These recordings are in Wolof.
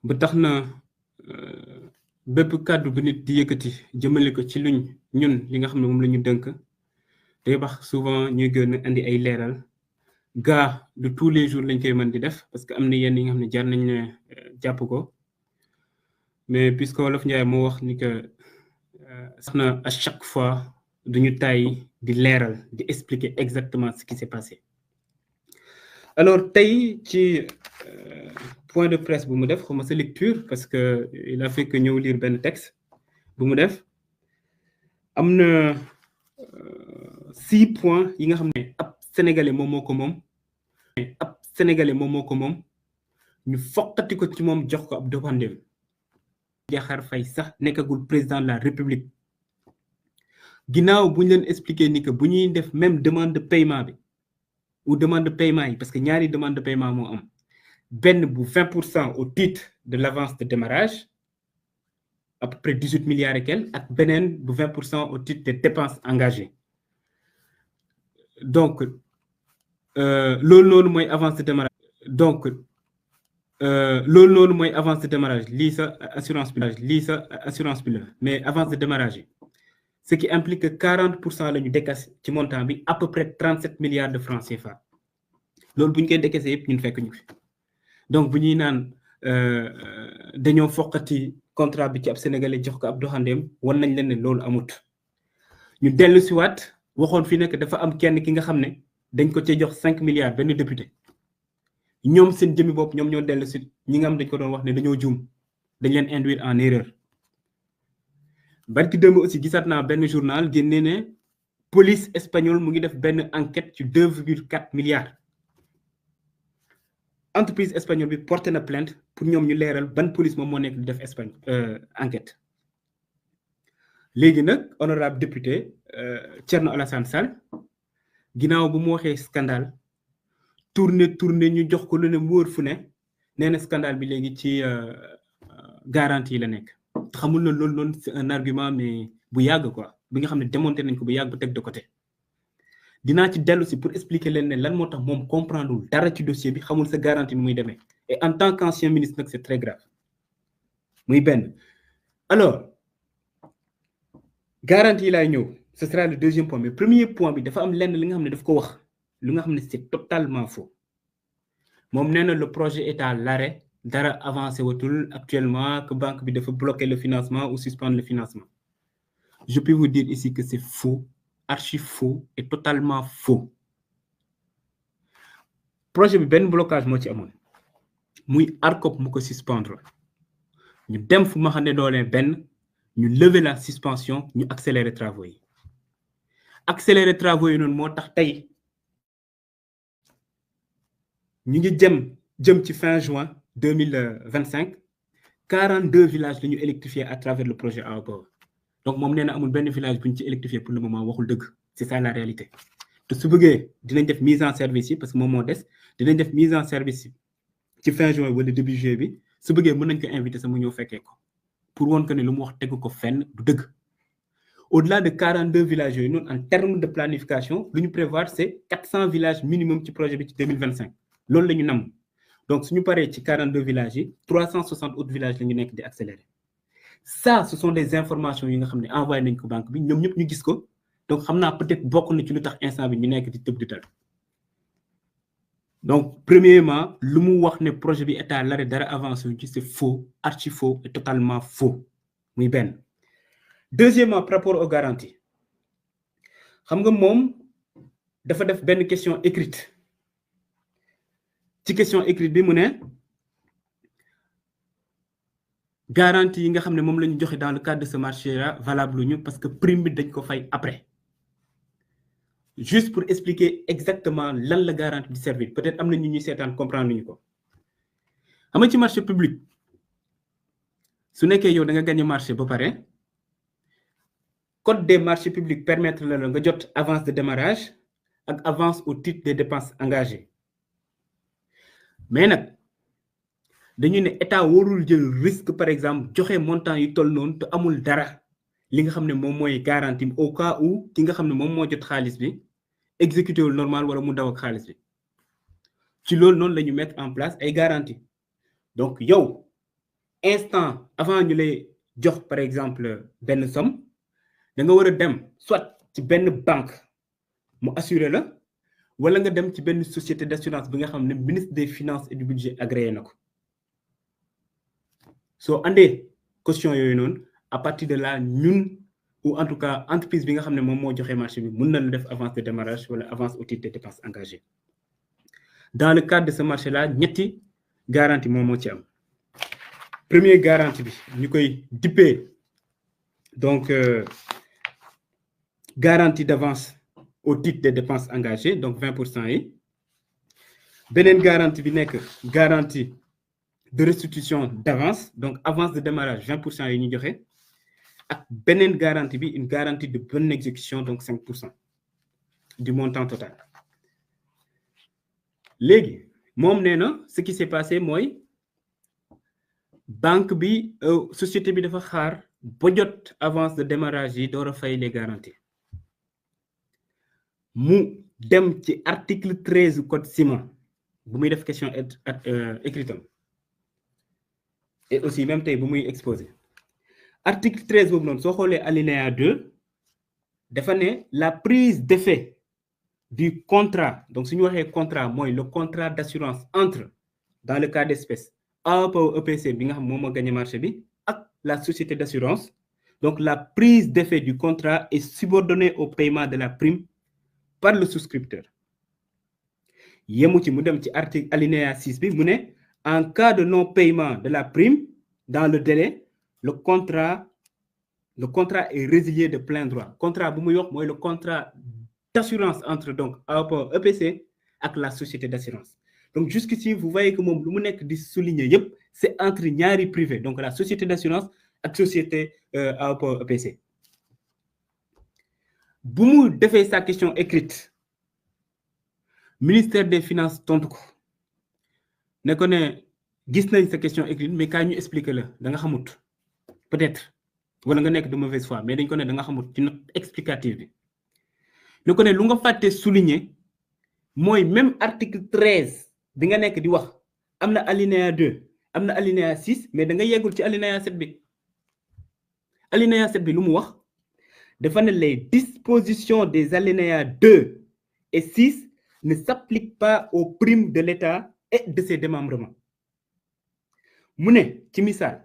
ba tax na bépp kàddu bu nit di yëkkati jëmale ko ci ñun li nga xam ne moom la ñu dënk day wax souvent ñuy gën a andi ay leeral gaa de tous les jours lañ koy mën di def parce que am na yenn yi nga xam ne jar nañ ne jàpp ko mais puisque Wolof Njaay moo wax ni que sax na à chaque fois duñu tàyyi di leeral di expliquer exactement ce qui s'est passé. Alors tey ci point de presse bu mu def xawma sa lecture parce que il a fait que ñëw lire benn texte bu mu def am na 6 points yi nga xam ne ab sénégalais moom moo ko moom ñu foqati ko ci moom jox ko ab doxandéem. Diakhar Faye sax nekkagul président de la république ginnaaw bu ñu leen expliquer ni que bu ñuy def même demande de paiement bi ou demande de paiement yi parce que ñaari demande de paiement moo am benn bu 20% au titre de l'avance de démarrage à peu près 18 milliards et quelques ak beneen bu 20% au titre des dépenses engagées donc loolu noonu mooy avance de démarrage donc loolu noonu mooy avance de démarrage lii sa assurance bi la mais avance de démarrage ce qui implique que 40% la ñu décaissé ci montant bi à peu près 37 milliards de francs CFA loolu bu ñu koy décaissé yëpp ñun fekk ñu fi donc bu ñuy naan dañoo foqati contrat bi ci ab sénégalais jox ko ab doxandeem wan nañ leen ne loolu amut ñu dellu si waat waxoon fi nekk dafa am kenn ki nga xam ne dañ ko cee jox 5 milliards benn député ñoom seen jëmmi bopp ñoom ñoo dellu si ñi nga xam dañ ko doon wax ne dañoo juum dañ leen induire en erreur barki démb aussi gisaat naa benn journal génne ne police espagnole mu ngi def benn enquête ci 2,4 milliards entreprise espagnole bi porté na plainte pour ñoom ñu leeral ban police moom moo nekk di def Espagne enquête léegi nag honorable député Thierno Alassane Sall ginnaaw bu mu waxee scandale tourné ñu jox ko lu ne wóor fu ne nee na scandale bi léegi ci garantie yi la nekk xamul na loolu noonu c'est un argument mais bu yàgg quoi bi nga xam ne démonté nañ ko bu yàgg bu teg de côté dinaa ci dellu si pour expliquer leen ne lan moo tax moom comprendre dara ci dossier bi xamul sa garantie bi muy demee et en tant qu'ancien ministre nag c'est très grave muy benn alors garantie yi laay ñëw ce sera le deuxième point mais premier point bi dafa am lenn li nga xam ne daf ko wax lu nga xam ne c'est totalement faux moom nee na le projet est à l'arrêt dara avancé watul actuellement que banque bi dafa bloquer le financement ou suspendre le financement je peux vous dire ici que c'est faux archi faux et totalement faux projet bi benn blocage moo ci amoon muy ARCOP mu ko suspendre ñu dem fu ma xam ne doolee benn ñu lever la suspension ñu accélérer travaux yi noonu moo tax tey ñu ngi jëm ci fin juin 2025 42 villages la ñu électrifié à travers le projet AOPOR donc moom nee na amul benn village bu ñu ci électrifié pour le moment waxul dëgg c'est ça la réalité te su bëggee dinañ def mise en service yi parce que moom moo des dinañ def mise en service ci fin juin wala début juillet bi su bëggee mën nañ ko inviter sama ñëw fekkee ko pour woon que ne lu mu wax tegu ko fenn du dëgg au-delà de 42 villages yooyu noonu en termes de planification lu ñu prévoir c'est 400 villages minimum ci projet bi ci 2025 loolu la ñu nam donc suñu paree ci 42 villages yi 360 autres villages la ñu nekk di accélérer ça ce sont des informations yi nga xam ne envoyé nañ ko banque bi ñoom ñëpp ñu gis ko donc xam naa peut-être bokk na ci lu tax instant bi ñu nekk di tëb di dal donc premièrement lu mu wax ne projet bi est à l'arrêt dara avancé ci c'est faux archi faux et totalement faux muy benn deuxièmement par rapport aux garanties xam nga moom dafa def benn question écrite ci question écrite bi mu ne garantie yi nga xam ne moom la ñu joxe dans le cadre de ce marché là valable ñu parce que prime bi dañ ko fay après juste pour expliquer exactement lan la garantie di servir peut-être am na ñu ñuy seetaan comprendre ñu ko xam nga ci marché public su nekkee yow da nga gagné marché ba pare code des marchés publics permettre la nga jot avance de démarrage ak avance au titre des dépenses engagées mais nag dañu ne état warul jël risque par exemple joxe montant yu toll noonu te amul dara li nga xam ne moom mooy garantie au cas où ki nga xam ne moom moo jot xaalis bi exécuté wul normal wala mu daw ak xaalis bi ci loolu noonu la ñu mettre en place ay garantie donc yow instant avant ñu lay jox par exemple benn somme da nga war a dem soit ci benn banque mu assurer la wala nga dem ci benn société d'assurance bi nga xam ne ministre des finances et du budget agréé na ko soo andee caution yooyu noonu à partir de là ñun ou en tout cas entreprise bi nga xam ne moom moo joxe marché bi mën na la def avance de démarrage wala avance au titre des dépenses engagées dans le cadre de ce marché là ñetti garantie moom moo ci am première garantie bi ñu koy dippee donc garantie d'avance au titre des dépenses engagées donc 20% yi beneen garantie bi nekk garantie de restitution d'avance donc avance de démarrage 20% yi ñu joxe ak beneen garantie bi une garantie de bonne exécution donc 5% du montant total léegi moom nee na ce qui s'est passé mooy banque bi société bi dafa xaar ba jot avance de démarrage yi door a fay les garanties mu dem ci article 13 code ciment bu muy def question écritam et aussi même tey bu muy exposé article 13 boobu noonu soo xoolee alinéa 2 dafa ne la prise d'effet du contrat donc su ñu waxee contrat mooy le contrat d'assurance entre dans le cas d'espèce AOPO EPC bi nga xam moom moo gagné marché bi ak la société d'assurance donc la prise d'effet du contrat est subordonnée au paiement de la prime par le souscripteur yemu ci mu dem ci article alinéa 6 bi mu ne en cas de non-paiement de la prime dans le délai le contrat est résilié de plein droit contrat bu muy wax mooy le contrat d'assurance entre donc AOPO EPC ak la société d'assurance donc jusqu'ici vous voyez que moom lu mu nekk di souligner yépp c'est entre ñaari privé donc la société d'assurance ak société AOPO EPC bu mu defee sa question écrite ministère des finances tontu ko ne ko ne gis nañ sa question écrite mais kaay ñu expliquer la da nga xamut peut-être wala nga nekk de mauvaise foi mais dañ ko ne da nga xamut ci note explicative bi ne ko ne lu nga fàtte souligner mooy même article 13 bi nga nekk di wax am na alinéa 2 am na alinéa 6 mais da nga yeggul ci alinéa 7 bi alinéa 7 bi lu mu wax dafa ne les dispositions des alinéas 2 et 6 ne s'appliquent pas aux primes de l'État et de ses démembrements mu ne ci misaal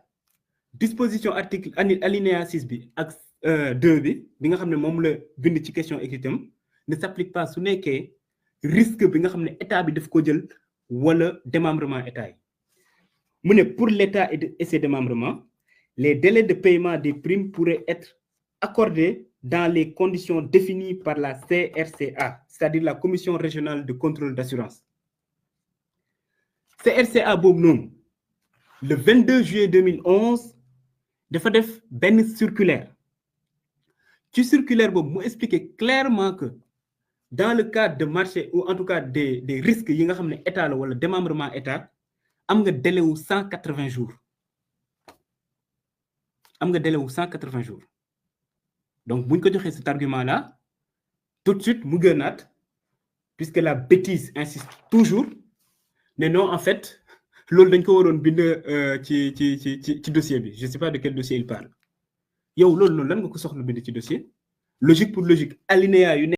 disposition article alinéa 6 bi ak 2 bi nga xam ne moom la bind ci question écrite am ne s'applique pas su nekkee risque bi nga xam ne état bi daf ko jël wala démembrement état yi mu ne pour l'État et ses démembrements les délais de paiement des primes pourraient être accordés dans les conditions définies par la CRCA c'est-à-dire la Commission régionale de contrôle d'assurance CRCA boobu noonu le 22 juillet 2011 dafa def benn circulaire ci circulaire boobu mu expliquer clairement que dans le cadre de marché ou en tout cas des risques yi nga xam ne état la wala démembrement état am nga délai wu 180 jours donc bu ñu ko joxee cet argument là tout de suite mu gënaat puisque la bêtise insiste toujours mais non en fait loolu dañ ko waroon bind ci dossier bi je sais pas de quel dossier il parle yow loolu noonu lan nga ko soxla bind ci dossier logique pour logique alinéa yu